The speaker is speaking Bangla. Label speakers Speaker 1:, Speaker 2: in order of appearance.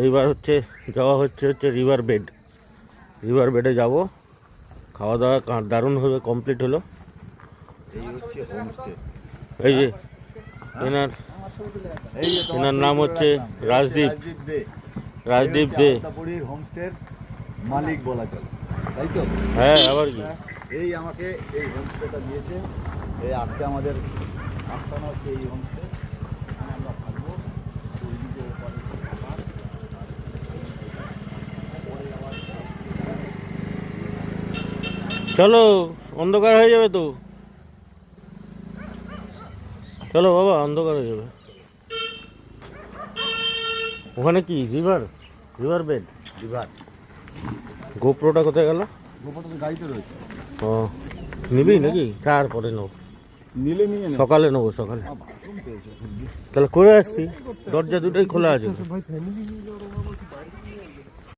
Speaker 1: এইবার যাওয়া হচ্ছে রিভার বেডে যাব। খাওয়া দাওয়া দারুণভাবে কমপ্লিট হলো।
Speaker 2: এই হচ্ছে হোমস্টে।
Speaker 1: এই যে এনার নাম হচ্ছে রাজদীপ দে।
Speaker 2: আলতাপুরীর হোমস্টের মালিক বলা চলে, তাই তো?
Speaker 1: হ্যাঁ, আবার কি?
Speaker 2: এই আমাকে এই হোমস্টেটা দিয়েছে। এই আজকে আমাদের আস্থানা হচ্ছে এই হোমস্টে, এখানে আমরা থাকবো।
Speaker 1: চলো, অন্ধকার হয়ে যাবে তো। চলো বাবা, অন্ধকার হয়ে যাবে। ওখানে কি রিভার বেড?
Speaker 2: রিভার।
Speaker 1: গোপ্রোটা কোথায় গেল?
Speaker 2: গোপালটা তো গাড়িতে রয়েছে।
Speaker 1: ও, নিবি নাকি? পরে নেবো,
Speaker 2: নিলে নিয়ে
Speaker 1: সকালে নেবো। সকালে তাহলে করে আসছি, দরজা দুটোই খোলা আছে।